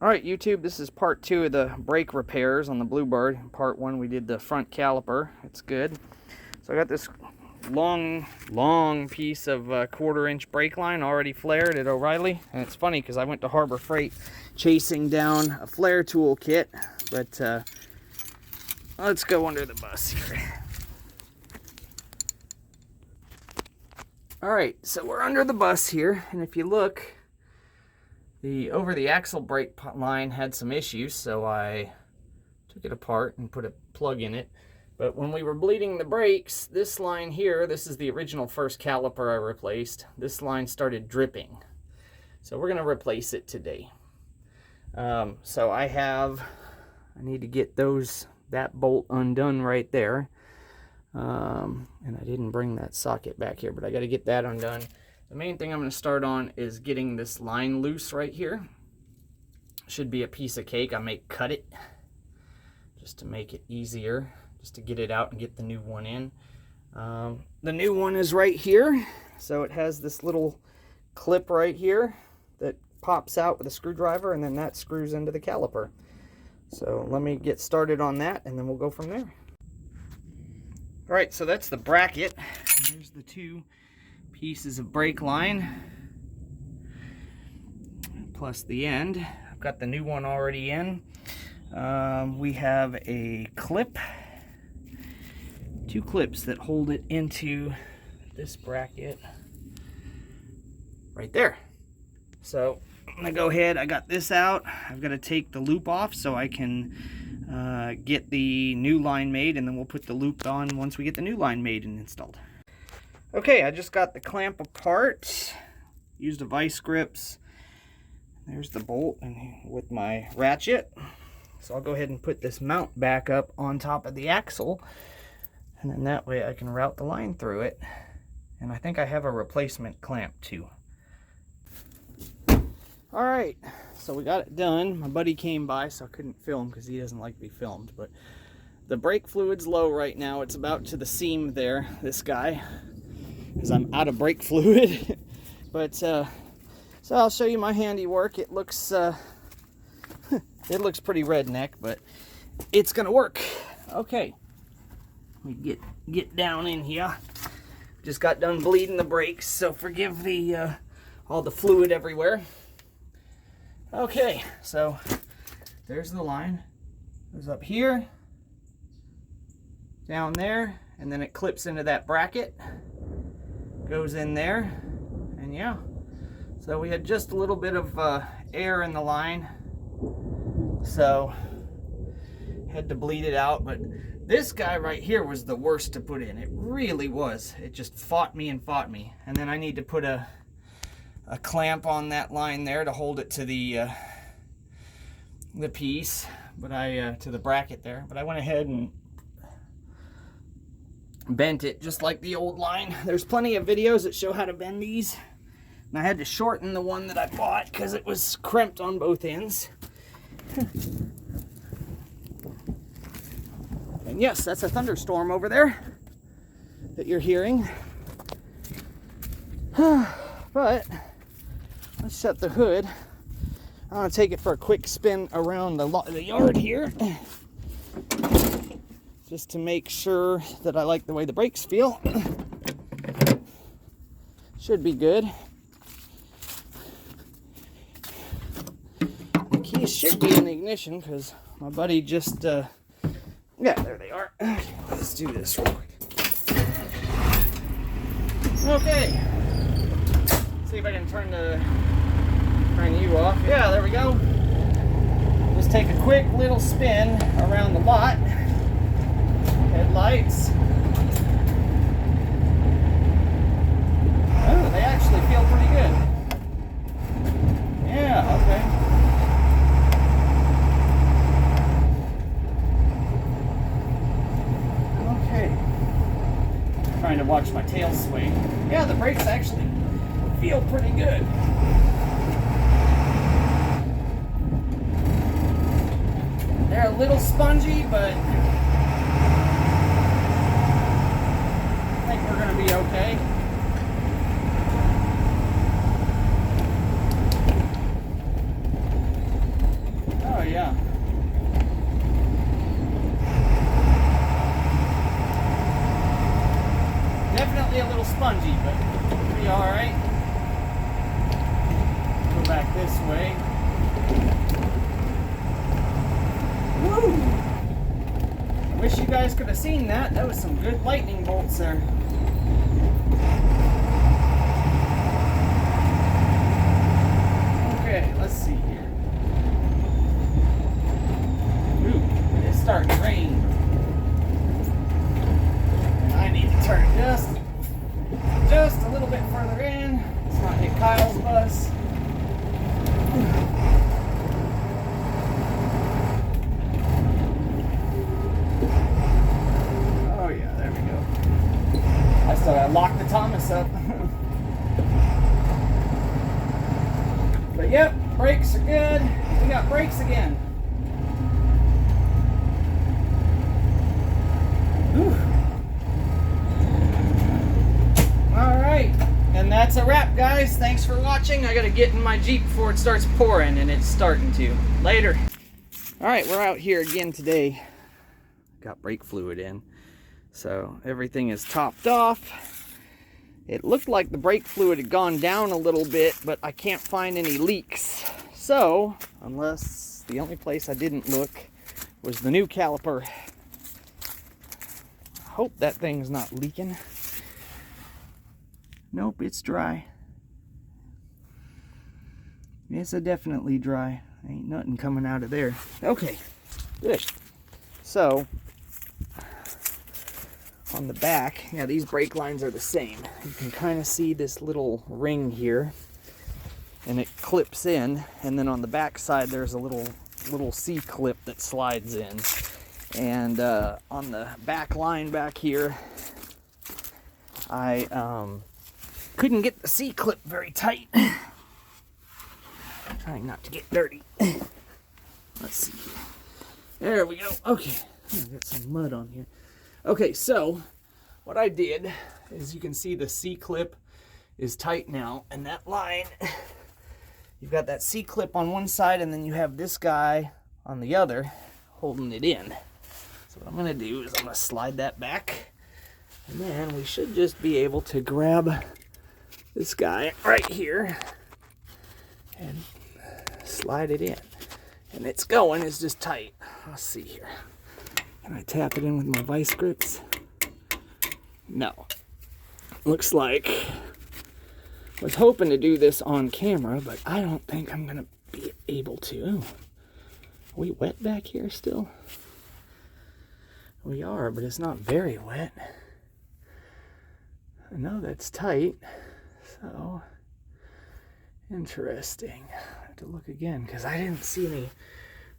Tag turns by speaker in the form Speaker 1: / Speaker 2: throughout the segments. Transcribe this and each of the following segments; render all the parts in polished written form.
Speaker 1: Alright YouTube, this is part 2 of the brake repairs on the Bluebird. Part 1 we did the front caliper. It's good. So I got this long piece of 1/4-inch brake line already flared at O'Reilly. And it's funny because I went to Harbor Freight chasing down a flare tool kit. But let's go under the bus here. Alright, so we're under the bus here. And if you look, the over the axle brake line had some issues, so I took it apart and put a plug in it. But when we were bleeding the brakes, this line here, this is the original first caliper I replaced, this line started dripping. So we're going to replace it today. So I need to get that bolt undone right there. And I didn't bring that socket back here, but I got to get that undone. The main thing I'm going to start on is getting this line loose right here. Should be a piece of cake. I may cut it just to make it easier, just to get it out and get the new one in. The new one is right here. So it has this little clip right here that pops out with a screwdriver, and then that screws into the caliper. So let me get started on that, and then we'll go from there. All right, so that's the bracket. There's the two pieces of brake line plus the end. I've got the new one already in. We have a clip, two clips that hold it into this bracket right there. So I'm gonna go ahead, I got this out. I've got to take the loop off so I can get the new line made, and then we'll put the loop on once we get the new line made and installed. Okay, I just got the clamp apart, used a vice grips. There's the bolt and with my ratchet. So I'll go ahead and put this mount back up on top of the axle, and then that way I can route the line through it. And I think I have a replacement clamp too. All right, so we got it done. My buddy came by, so I couldn't film because he doesn't like to be filmed, but the brake fluid's low right now. It's about to the seam there, this guy, because I'm out of brake fluid. But so I'll show you my handiwork. It looks it looks pretty redneck, but it's gonna work. Okay, let me get down in here. Just got done bleeding the brakes, so forgive the all the fluid everywhere. Okay, so there's the line. Goes up here, down there, and then it clips into that bracket. Goes in there, and yeah. So we had just a little bit of air in the line, so had to bleed it out. But this guy right here was the worst to put in. It really was. It just fought me and fought me. And then I need to put a clamp on that line there to hold it to the piece, but to the bracket there. But I went ahead and bent it just like the old line. There's plenty of videos that show how to bend these, and I had to shorten the one that I bought because it was crimped on both ends. And yes, that's a thunderstorm over there that you're hearing. But let's shut the hood. I'm gonna take it for a quick spin around the yard here, just to make sure that I like the way the brakes feel. Should be good. The keys should be in the ignition because my buddy just, yeah, there they are. Okay, let's do this real quick. Okay. See if I can turn you off. Yeah, there we go. Just take a quick little spin around the lot. Headlights. Oh, they actually feel pretty good. Yeah, okay. Okay. Trying to watch my tail swing. Yeah, the brakes actually feel pretty good. They're a little spongy, but I think we're gonna be okay. this way. Woo! I wish you guys could have seen that. That was some good lightning bolts there. Okay, let's see here. Ooh, it's starting to rain. And I need to turn just a little bit further in. Let's not hit Kyle's bus. Oh yeah, there we go. I still gotta lock the Thomas up. But yep, brakes are good. We got brakes again. Whew. Alright, and that's a wrap, guys. Thanks for watching. I gotta get in my Jeep before it starts pouring, and it's starting to. Later. Alright, we're out here again today. Got brake fluid in. So everything is topped off. It looked like the brake fluid had gone down a little bit, but I can't find any leaks. So, unless the only place I didn't look was the new caliper. I hope that thing's not leaking. Nope, it's dry. It's definitely dry. Ain't nothing coming out of there. Okay, good. So, on the back, yeah, these brake lines are the same. You can kind of see this little ring here, and it clips in, and then on the back side there's a little C-clip that slides in. And on the back line back here, I couldn't get the C-clip very tight. Trying not to get dirty. Let's see. There we go. Okay, I got some mud on here. Okay, so what I did is, you can see the C-clip is tight now, and that line, you've got that C-clip on one side, and then you have this guy on the other holding it in. So what I'm going to do is I'm going to slide that back, and then we should just be able to grab this guy right here and slide it in. And it's going, it's just tight. Let's see here. Can I tap it in with my vice grips? No. Looks like I was hoping to do this on camera, but I don't think I'm gonna be able to. Ooh. Are we wet back here still? We are, but it's not very wet. I know that's tight, so interesting. I have to look again because I didn't see any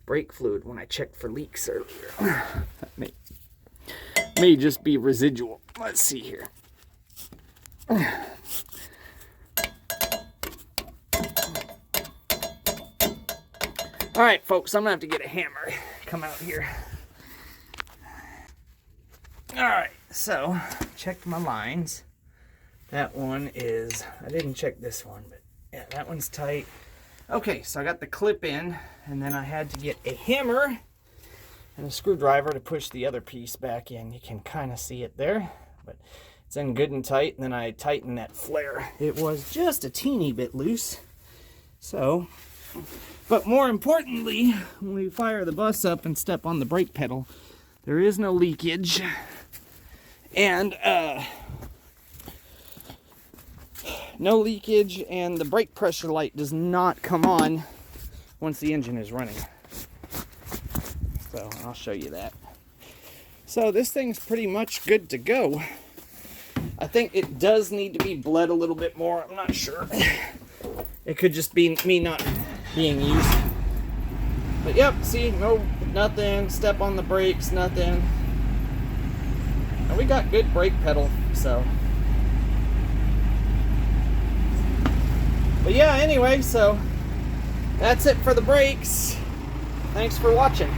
Speaker 1: brake fluid when I checked for leaks earlier. That may just be residual. Let's see here. All right, folks, I'm gonna have to get a hammer. Come out here. All right, so checked my lines. That one is, I didn't check this one, but yeah, that one's tight. Okay, so I got the clip in, and then I had to get a hammer and a screwdriver to push the other piece back in. You can kind of see it there, but it's in good and tight. And then I tightened that flare. It was just a teeny bit loose. So, but more importantly, when we fire the bus up and step on the brake pedal, there is no leakage. And no leakage, and the brake pressure light does not come on once the engine is running. So I'll show you that. So this thing's pretty much good to go. I think it does need to be bled a little bit more. I'm not sure. It could just be me not being used. But yep, see, nothing. Step on the brakes, nothing. And we got good brake pedal, so. But yeah, anyway, so that's it for the brakes. Thanks for watching.